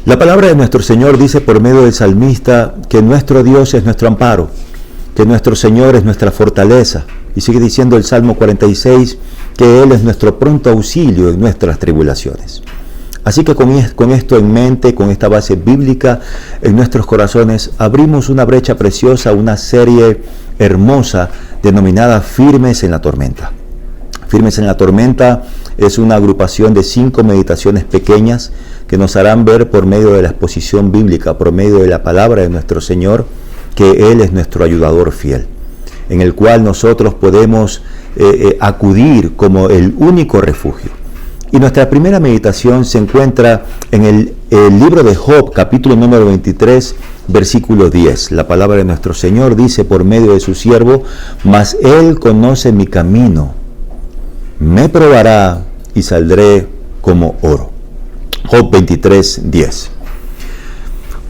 La palabra de nuestro Señor dice por medio del salmista que nuestro Dios es nuestro amparo, que nuestro Señor es nuestra fortaleza. Y sigue diciendo el Salmo 46 que Él es nuestro pronto auxilio en nuestras tribulaciones. Así que con esto en mente, con esta base bíblica en nuestros corazones, abrimos una brecha preciosa, una serie hermosa denominada Firmes en la Tormenta. Firmes en la Tormenta es una agrupación de 5 meditaciones pequeñas que nos harán ver por medio de la exposición bíblica, por medio de la palabra de nuestro Señor, que Él es nuestro ayudador fiel, en el cual nosotros podemos acudir como el único refugio. Y nuestra primera meditación se encuentra en el libro de Job, capítulo número 23, versículo 10. La palabra de nuestro Señor dice por medio de su siervo: mas Él conoce mi camino, me probará y saldré como oro. Job 23, 10.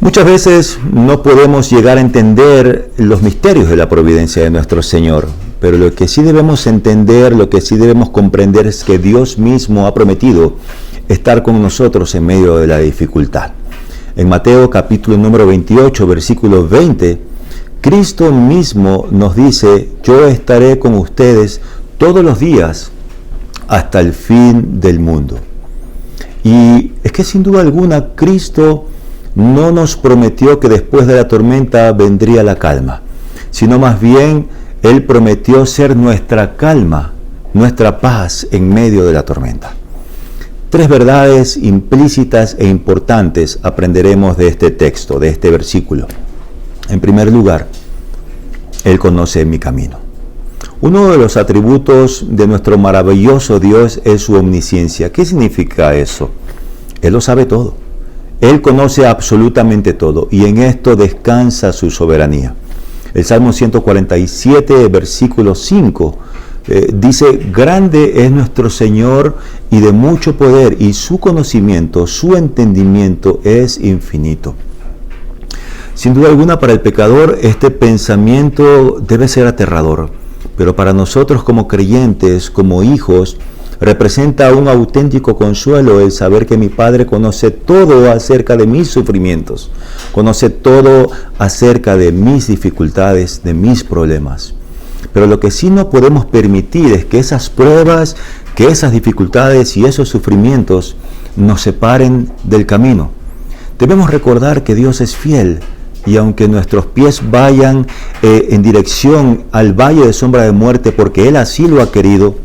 Muchas veces no podemos llegar a entender los misterios de la providencia de nuestro Señor, pero lo que sí debemos entender, lo que sí debemos comprender es que Dios mismo ha prometido estar con nosotros en medio de la dificultad. En Mateo capítulo número 28, versículo 20, Cristo mismo nos dice: yo estaré con ustedes todos los días hasta el fin del mundo. Y es que sin duda alguna Cristo no nos prometió que después de la tormenta vendría la calma, sino más bien Él prometió ser nuestra calma, nuestra paz en medio de la tormenta. 3 verdades implícitas e importantes aprenderemos de este texto, de este versículo. En primer lugar, Él conoce mi camino. Uno de los atributos de nuestro maravilloso Dios es su omnisciencia. ¿Qué significa eso? Él lo sabe todo. Él conoce absolutamente todo y en esto descansa su soberanía. El Salmo 147, versículo 5, dice: grande es nuestro Señor y de mucho poder, y su conocimiento, su entendimiento es infinito. Sin duda alguna, para el pecador este pensamiento debe ser aterrador, pero para nosotros como creyentes, como hijos, representa un auténtico consuelo el saber que mi Padre conoce todo acerca de mis sufrimientos, conoce todo acerca de mis dificultades, de mis problemas. Pero lo que sí no podemos permitir es que esas pruebas, que esas dificultades y esos sufrimientos nos separen del camino. Debemos recordar que Dios es fiel, y aunque nuestros pies vayan en dirección al valle de sombra de muerte, porque Él así lo ha querido,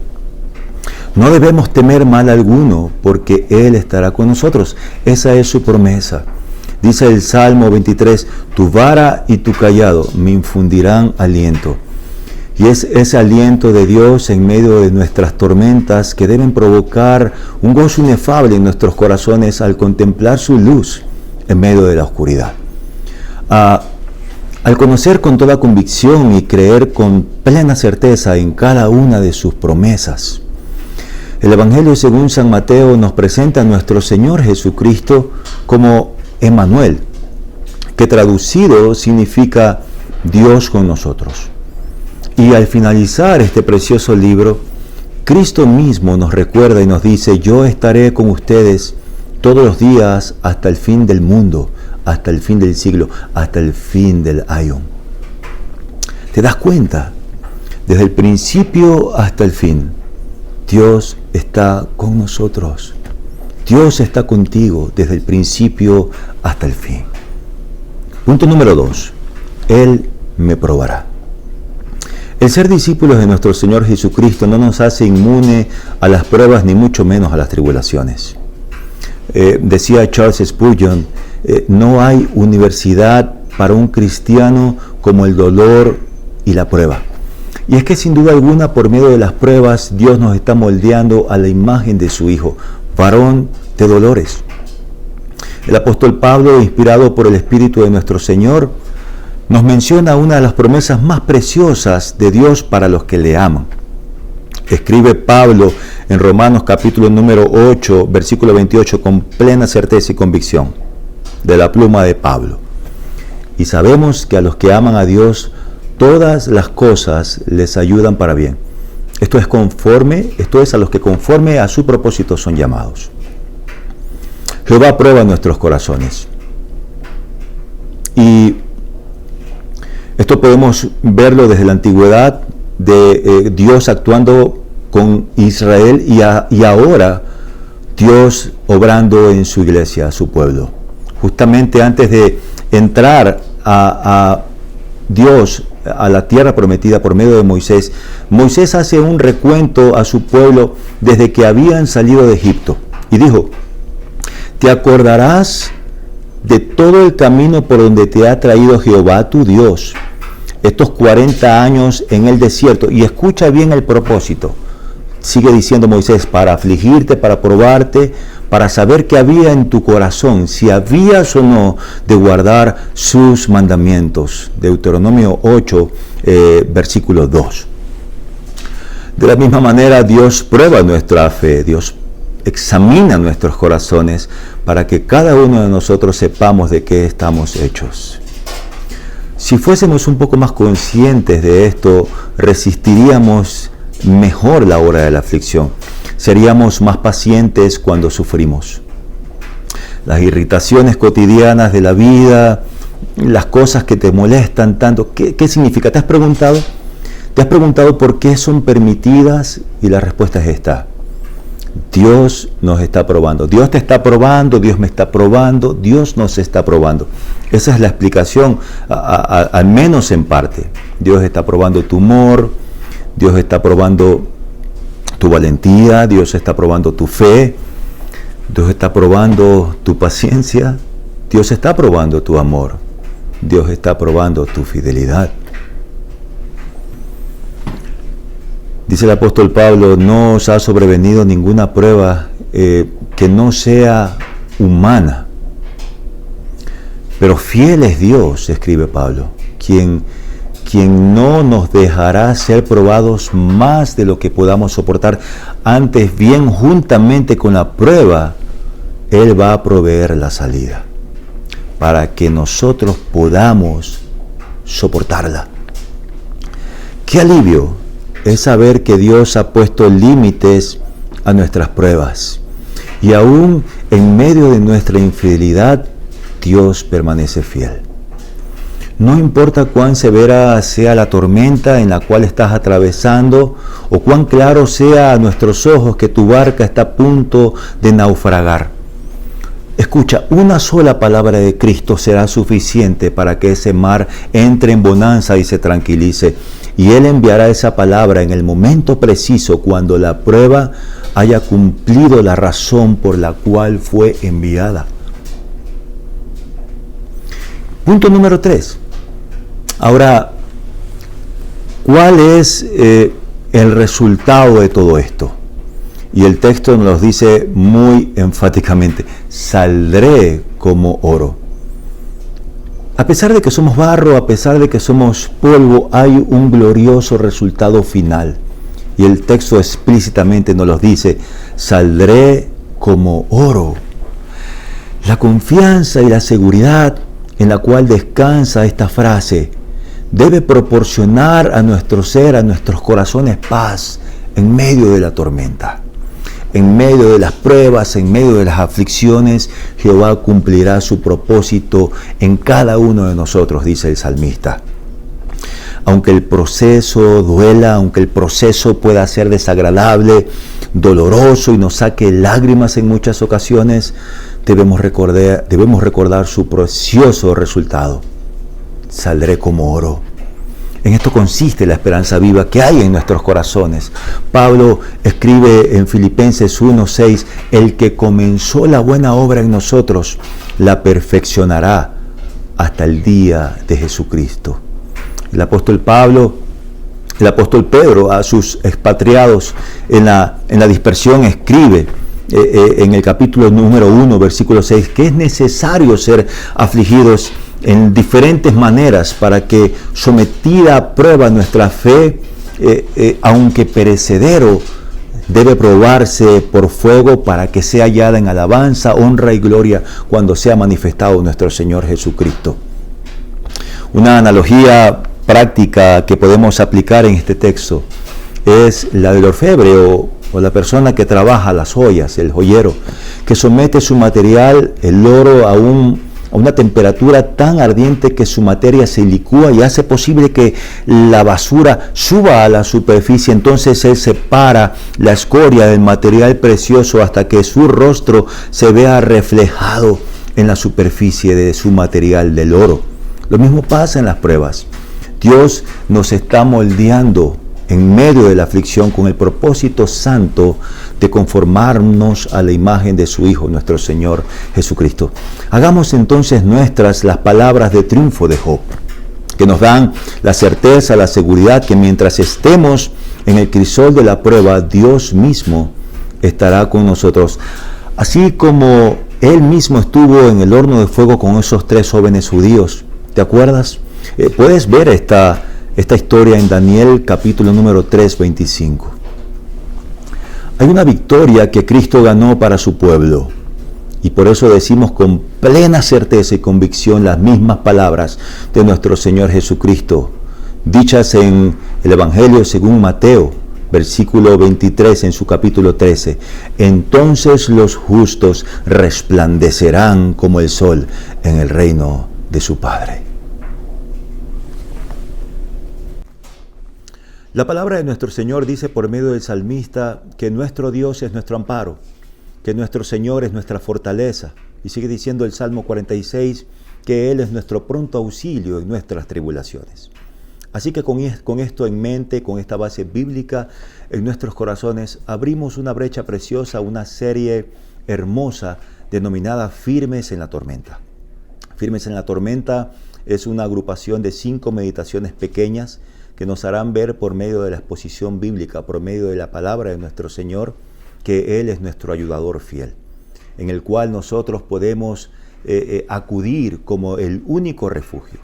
no debemos temer mal alguno, porque Él estará con nosotros. Esa es su promesa. Dice el Salmo 23, tu vara y tu cayado me infundirán aliento. Y es ese aliento de Dios en medio de nuestras tormentas que deben provocar un gozo inefable en nuestros corazones al contemplar su luz en medio de la oscuridad. Al conocer con toda convicción y creer con plena certeza en cada una de sus promesas. El Evangelio según San Mateo nos presenta a nuestro Señor Jesucristo como Emmanuel, que traducido significa Dios con nosotros. Y al finalizar este precioso libro, Cristo mismo nos recuerda y nos dice: yo estaré con ustedes todos los días hasta el fin del mundo, hasta el fin del siglo, hasta el fin del aion. ¿Te das cuenta? Desde el principio hasta el fin, Dios está con nosotros. Dios está contigo desde el principio hasta el fin. Punto número 2. Él me probará. El ser discípulos de nuestro Señor Jesucristo no nos hace inmune a las pruebas, ni mucho menos a las tribulaciones. Decía Charles Spurgeon, no hay universidad para un cristiano como el dolor y la prueba. Y es que sin duda alguna, por medio de las pruebas, Dios nos está moldeando a la imagen de su Hijo, varón de dolores. El apóstol Pablo, inspirado por el Espíritu de nuestro Señor, nos menciona una de las promesas más preciosas de Dios para los que le aman. Escribe Pablo en Romanos capítulo número 8, versículo 28, con plena certeza y convicción, de la pluma de Pablo. Y sabemos que a los que aman a Dios, todas las cosas les ayudan para bien. Esto es a los que conforme a su propósito son llamados. Jehová prueba nuestros corazones. Y esto podemos verlo desde la antigüedad de Dios actuando con Israel y ahora Dios obrando en su iglesia, su pueblo. Justamente antes de entrar a Dios a la tierra prometida por medio de Moisés, Moisés hace un recuento a su pueblo desde que habían salido de Egipto y dijo: te acordarás de todo el camino por donde te ha traído Jehová tu Dios estos 40 años en el desierto. Y escucha bien el propósito. Sigue diciendo Moisés: para afligirte, para probarte, para saber qué había en tu corazón, si habías o no de guardar sus mandamientos. Deuteronomio 8, versículo 2. De la misma manera, Dios prueba nuestra fe, Dios examina nuestros corazones para que cada uno de nosotros sepamos de qué estamos hechos. Si fuésemos un poco más conscientes de esto, resistiríamos mejor la hora de la aflicción. Seríamos más pacientes cuando sufrimos. Las irritaciones cotidianas de la vida, las cosas que te molestan tanto, ¿qué significa? ¿Te has preguntado? ¿Te has preguntado por qué son permitidas? Y la respuesta es esta: Dios nos está probando. Dios te está probando, Dios me está probando, Dios nos está probando. Esa es la explicación, al menos en parte. Dios está probando tu humor, Dios está probando tu valentía, Dios está probando tu fe, Dios está probando tu paciencia, Dios está probando tu amor, Dios está probando tu fidelidad. Dice el apóstol Pablo: no os ha sobrevenido ninguna prueba que no sea humana. Pero fiel es Dios, escribe Pablo, quien no nos dejará ser probados más de lo que podamos soportar. Antes bien, juntamente con la prueba, Él va a proveer la salida para que nosotros podamos soportarla. ¡Qué alivio es saber que Dios ha puesto límites a nuestras pruebas! Y aún en medio de nuestra infidelidad, Dios permanece fiel. No importa cuán severa sea la tormenta en la cual estás atravesando, o cuán claro sea a nuestros ojos que tu barca está a punto de naufragar. Escucha, una sola palabra de Cristo será suficiente para que ese mar entre en bonanza y se tranquilice. Y Él enviará esa palabra en el momento preciso, cuando la prueba haya cumplido la razón por la cual fue enviada. Punto número 3. Ahora, ¿cuál es el resultado de todo esto? Y el texto nos dice muy enfáticamente: saldré como oro. A pesar de que somos barro, a pesar de que somos polvo, hay un glorioso resultado final. Y el texto explícitamente nos lo dice: saldré como oro. La confianza y la seguridad en la cual descansa esta frase debe proporcionar a nuestro ser, a nuestros corazones, paz en medio de la tormenta. En medio de las pruebas, en medio de las aflicciones, Jehová cumplirá su propósito en cada uno de nosotros, dice el salmista. Aunque el proceso duela, aunque el proceso pueda ser desagradable, doloroso y nos saque lágrimas en muchas ocasiones, debemos recordar su precioso resultado. Saldré como oro. En esto consiste la esperanza viva que hay en nuestros corazones. Pablo escribe en Filipenses 1:6: el que comenzó la buena obra en nosotros, la perfeccionará hasta el día de Jesucristo. El apóstol Pedro a sus expatriados en la dispersión escribe en el capítulo número 1, versículo 6, que es necesario ser afligidos en diferentes maneras para que, sometida a prueba nuestra fe, aunque perecedero, debe probarse por fuego para que sea hallada en alabanza, honra y gloria cuando sea manifestado nuestro Señor Jesucristo. Una analogía práctica que podemos aplicar en este texto es la del orfebre o la persona que trabaja las joyas, el joyero, que somete su material, el oro, a una temperatura tan ardiente que su materia se licúa y hace posible que la basura suba a la superficie. Entonces él separa la escoria del material precioso hasta que su rostro se vea reflejado en la superficie de su material, del oro. Lo mismo pasa en las pruebas. Dios nos está moldeando en medio de la aflicción con el propósito santo de conformarnos a la imagen de su Hijo, nuestro Señor Jesucristo. Hagamos entonces nuestras las palabras de triunfo de Job, que nos dan la certeza, la seguridad que mientras estemos en el crisol de la prueba, Dios mismo estará con nosotros. Así como Él mismo estuvo en el horno de fuego con esos 3 jóvenes judíos. ¿Te acuerdas? Puedes ver esta historia en Daniel capítulo número 3, 25. Hay una victoria que Cristo ganó para su pueblo, y por eso decimos con plena certeza y convicción las mismas palabras de nuestro Señor Jesucristo, dichas en el Evangelio según Mateo, versículo 23 en su capítulo 13. Entonces los justos resplandecerán como el sol en el reino de su Padre. La palabra de nuestro Señor dice por medio del salmista que nuestro Dios es nuestro amparo, que nuestro Señor es nuestra fortaleza. Y sigue diciendo el Salmo 46 que Él es nuestro pronto auxilio en nuestras tribulaciones. Así que con esto en mente, con esta base bíblica en nuestros corazones, abrimos una brecha preciosa, una serie hermosa denominada Firmes en la Tormenta. Firmes en la Tormenta es una agrupación de 5 meditaciones pequeñas que nos harán ver por medio de la exposición bíblica, por medio de la palabra de nuestro Señor, que Él es nuestro ayudador fiel, en el cual nosotros podemos acudir como el único refugio.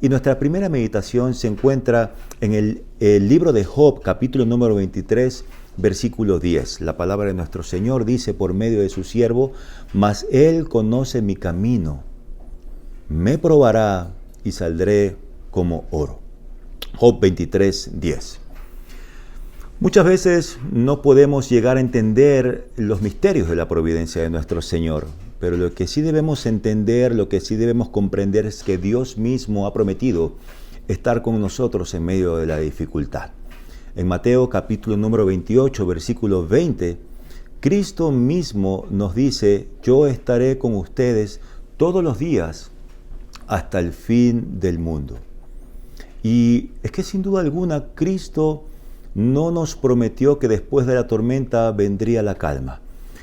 Y nuestra primera meditación se encuentra en el libro de Job, capítulo número 23, versículo 10. La palabra de nuestro Señor dice por medio de su siervo: mas Él conoce mi camino, me probará y saldré como oro. Job 23, 10. Muchas veces no podemos llegar a entender los misterios de la providencia de nuestro Señor, pero lo que sí debemos entender, lo que sí debemos comprender es que Dios mismo ha prometido estar con nosotros en medio de la dificultad. En Mateo capítulo número 28, versículo 20, Cristo mismo nos dice: yo estaré con ustedes todos los días hasta el fin del mundo. Y es que sin duda alguna Cristo no nos prometió que después de la tormenta vendría la calma,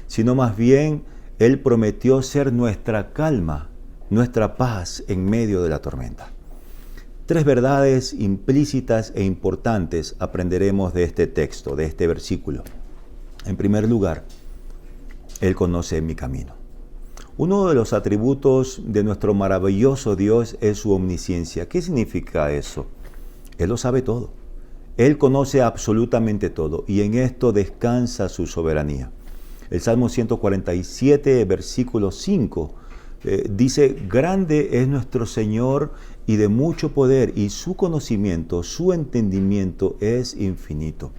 sino más bien Él prometió ser nuestra calma, nuestra paz en medio de la tormenta. 3 verdades implícitas e importantes aprenderemos de este texto, de este versículo. En primer lugar, Él conoce mi camino. Uno de los atributos de nuestro maravilloso Dios es su omnisciencia. ¿Qué significa eso? Él lo sabe todo. Él conoce absolutamente todo y en esto descansa su soberanía. El Salmo 147, versículo 5, dice: grande es nuestro Señor y de mucho poder, y su conocimiento, su entendimiento es infinito.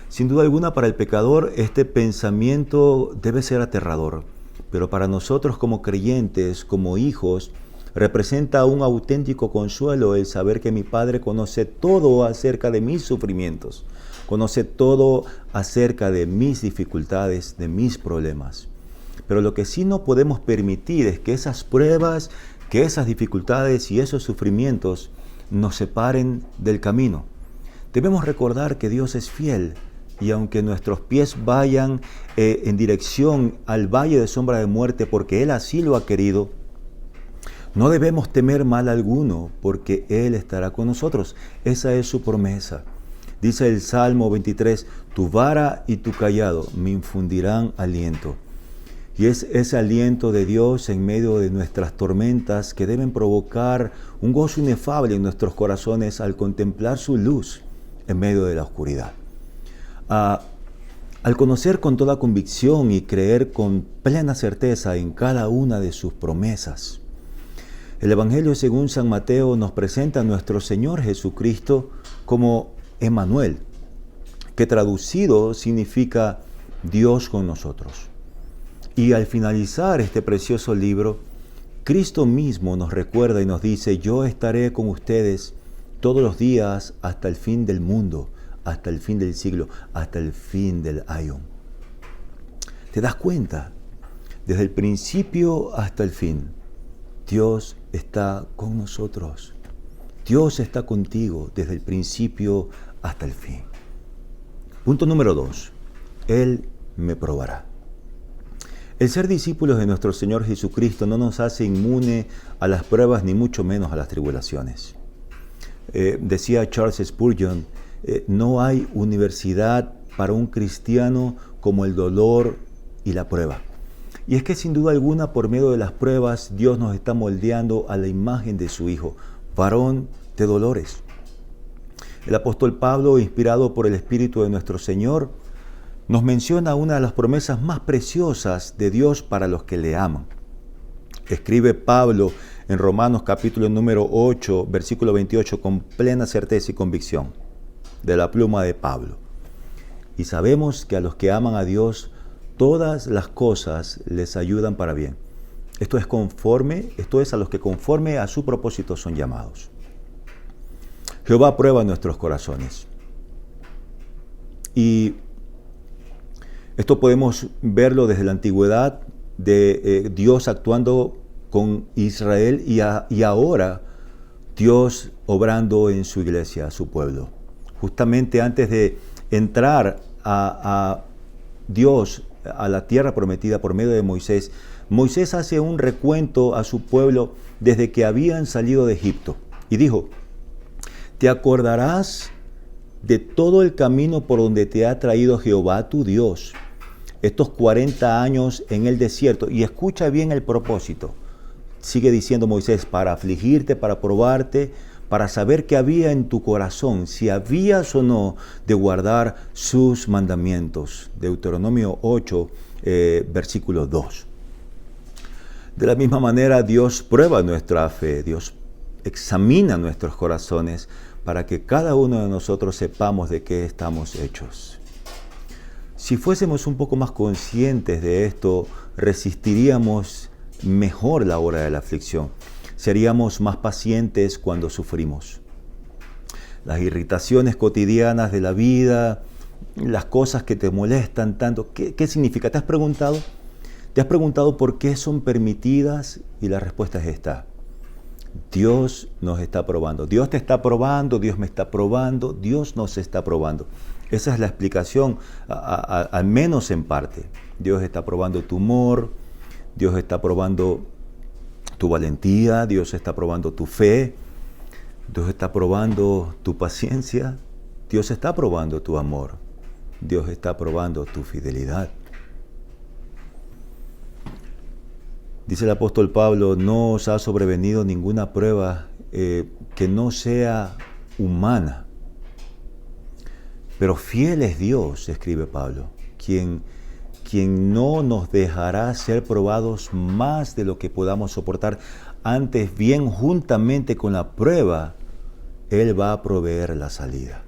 Sin duda alguna, para el pecador este pensamiento debe ser aterrador, pero para nosotros como creyentes, como hijos, representa un auténtico consuelo el saber que mi Padre conoce todo acerca de mis sufrimientos, conoce todo acerca de mis dificultades, de mis problemas. Pero lo que sí no podemos permitir es que esas pruebas, que esas dificultades y esos sufrimientos nos separen del camino. Debemos recordar que Dios es fiel, y aunque nuestros pies vayan en dirección al valle de sombra de muerte, porque Él así lo ha querido, no debemos temer mal alguno, porque Él estará con nosotros. Esa es su promesa. Dice el Salmo 23, tu vara y tu cayado me infundirán aliento. Y es ese aliento de Dios en medio de nuestras tormentas que deben provocar un gozo inefable en nuestros corazones al contemplar su luz en medio de la oscuridad. Al conocer con toda convicción y creer con plena certeza en cada una de sus promesas. El Evangelio según San Mateo nos presenta a nuestro Señor Jesucristo como Emmanuel, que traducido significa Dios con nosotros. Y al finalizar este precioso libro, Cristo mismo nos recuerda y nos dice: yo estaré con ustedes todos los días hasta el fin del mundo, hasta el fin del siglo, hasta el fin del aion. ¿Te das cuenta? Desde el principio hasta el fin, Dios está con nosotros. Dios está contigo desde el principio hasta el fin. Punto número 2. Él me probará. El ser discípulos de nuestro Señor Jesucristo no nos hace inmune a las pruebas ni mucho menos a las tribulaciones. Decía Charles Spurgeon, no hay universidad para un cristiano como el dolor y la prueba. Y es que sin duda alguna, por medio de las pruebas, Dios nos está moldeando a la imagen de su Hijo, varón de dolores. El apóstol Pablo, inspirado por el Espíritu de nuestro Señor, nos menciona una de las promesas más preciosas de Dios para los que le aman. Escribe Pablo en Romanos capítulo número 8, versículo 28, con plena certeza y convicción, de la pluma de Pablo. Y sabemos que a los que aman a Dios, todas las cosas les ayudan para bien. Esto es a los que conforme a su propósito son llamados. Jehová prueba nuestros corazones. Y esto podemos verlo desde la antigüedad de Dios actuando con Israel y ahora Dios obrando en su iglesia, su pueblo. Justamente antes de entrar a Dios a la tierra prometida por medio de Moisés, Moisés hace un recuento a su pueblo desde que habían salido de Egipto y dijo: te acordarás de todo el camino por donde te ha traído Jehová tu Dios estos 40 años en el desierto. Y escucha bien el propósito. Sigue diciendo Moisés: para afligirte, para probarte, para saber qué había en tu corazón, si habías o no de guardar sus mandamientos. Deuteronomio 8, versículo 2. De la misma manera, Dios prueba nuestra fe, Dios examina nuestros corazones para que cada uno de nosotros sepamos de qué estamos hechos. Si fuésemos un poco más conscientes de esto, resistiríamos mejor la hora de la aflicción. Seríamos más pacientes cuando sufrimos. Las irritaciones cotidianas de la vida, las cosas que te molestan tanto, ¿qué significa? ¿Te has preguntado? ¿Te has preguntado por qué son permitidas? Y la respuesta es esta: Dios nos está probando. Dios te está probando, Dios me está probando, Dios nos está probando. Esa es la explicación, al menos en parte. Dios está probando tu humor, Dios está probando tu valentía, Dios está probando tu fe, Dios está probando tu paciencia, Dios está probando tu amor, Dios está probando tu fidelidad. Dice el apóstol Pablo: no os ha sobrevenido ninguna prueba que no sea humana. Pero fiel es Dios, escribe Pablo, quien no nos dejará ser probados más de lo que podamos soportar. Antes bien, juntamente con la prueba, Él va a proveer la salida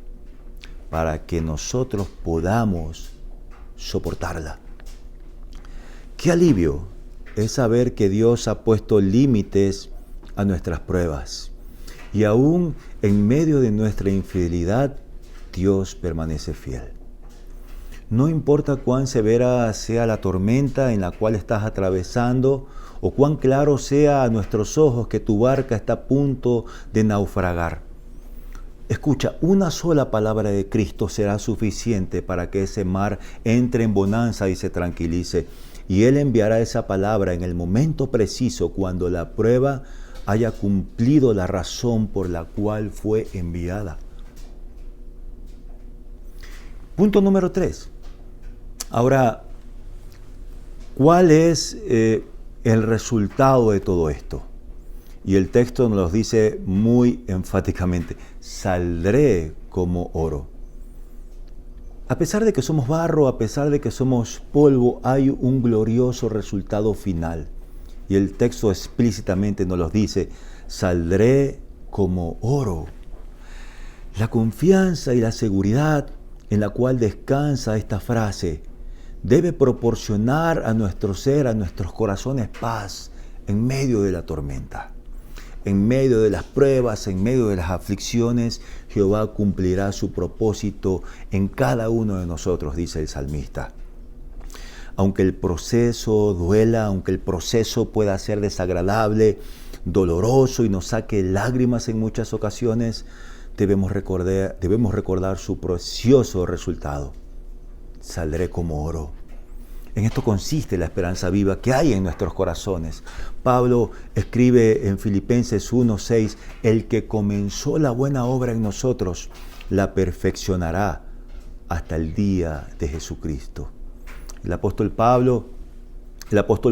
para que nosotros podamos soportarla. ¡Qué alivio es saber que Dios ha puesto límites a nuestras pruebas! Y aún en medio de nuestra infidelidad, Dios permanece fiel. No importa cuán severa sea la tormenta en la cual estás atravesando o cuán claro sea a nuestros ojos que tu barca está a punto de naufragar. Escucha, una sola palabra de Cristo será suficiente para que ese mar entre en bonanza y se tranquilice. Y Él enviará esa palabra en el momento preciso cuando la prueba haya cumplido la razón por la cual fue enviada. Punto número 3. Ahora, ¿cuál es el resultado de todo esto? Y el texto nos lo dice muy enfáticamente: saldré como oro. A pesar de que somos barro, a pesar de que somos polvo, hay un glorioso resultado final. Y el texto explícitamente nos lo dice: saldré como oro. La confianza y la seguridad en la cual descansa esta frase, debe proporcionar a nuestro ser, a nuestros corazones paz en medio de la tormenta. En medio de las pruebas, en medio de las aflicciones, Jehová cumplirá su propósito en cada uno de nosotros, dice el salmista. Aunque el proceso duela, aunque el proceso pueda ser desagradable, doloroso y nos saque lágrimas en muchas ocasiones, debemos recordar su precioso resultado. Saldré como oro. En esto consiste la esperanza viva que hay en nuestros corazones. Pablo escribe en Filipenses 1:6, el que comenzó la buena obra en nosotros, la perfeccionará hasta el día de Jesucristo. El apóstol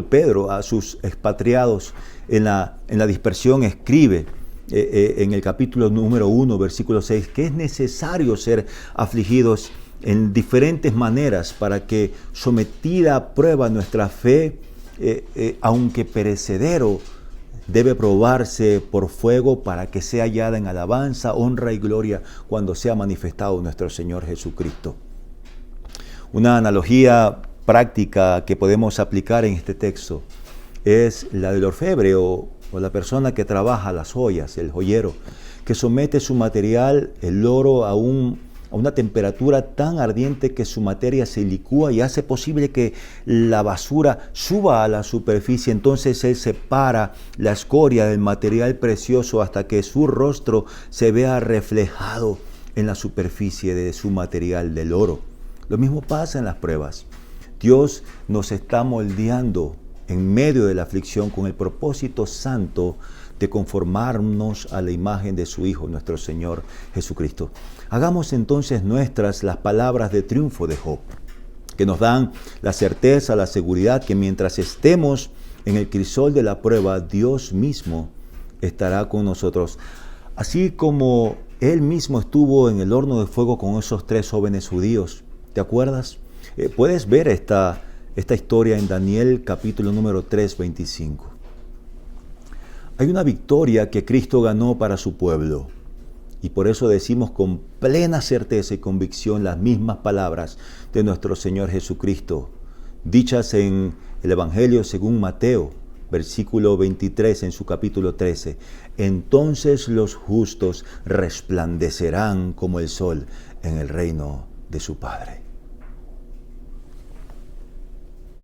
Pedro a sus expatriados en la dispersión escribe en el capítulo número 1, versículo 6, que es necesario ser afligidos en diferentes maneras para que, sometida a prueba nuestra fe, aunque perecedero, debe probarse por fuego para que sea hallada en alabanza, honra y gloria cuando sea manifestado nuestro Señor Jesucristo. Una analogía práctica que podemos aplicar en este texto es la del orfebre o la persona que trabaja las joyas, el joyero, que somete su material, el oro, a una temperatura tan ardiente que su materia se licúa y hace posible que la basura suba a la superficie. Entonces él separa la escoria del material precioso hasta que su rostro se vea reflejado en la superficie de su material del oro. Lo mismo pasa en las pruebas. Dios nos está moldeando en medio de la aflicción con el propósito santo de conformarnos a la imagen de su Hijo, nuestro Señor Jesucristo. Hagamos entonces nuestras las palabras de triunfo de Job, que nos dan la certeza, la seguridad que mientras estemos en el crisol de la prueba, Dios mismo estará con nosotros. Así como Él mismo estuvo en el horno de fuego con esos 3 jóvenes judíos. ¿Te acuerdas? Puedes ver esta historia en Daniel capítulo número 3, 25. Hay una victoria que Cristo ganó para su pueblo y por eso decimos con plena certeza y convicción las mismas palabras de nuestro Señor Jesucristo, dichas en el Evangelio según Mateo, versículo 23 en su capítulo 13. Entonces los justos resplandecerán como el sol en el reino de su Padre.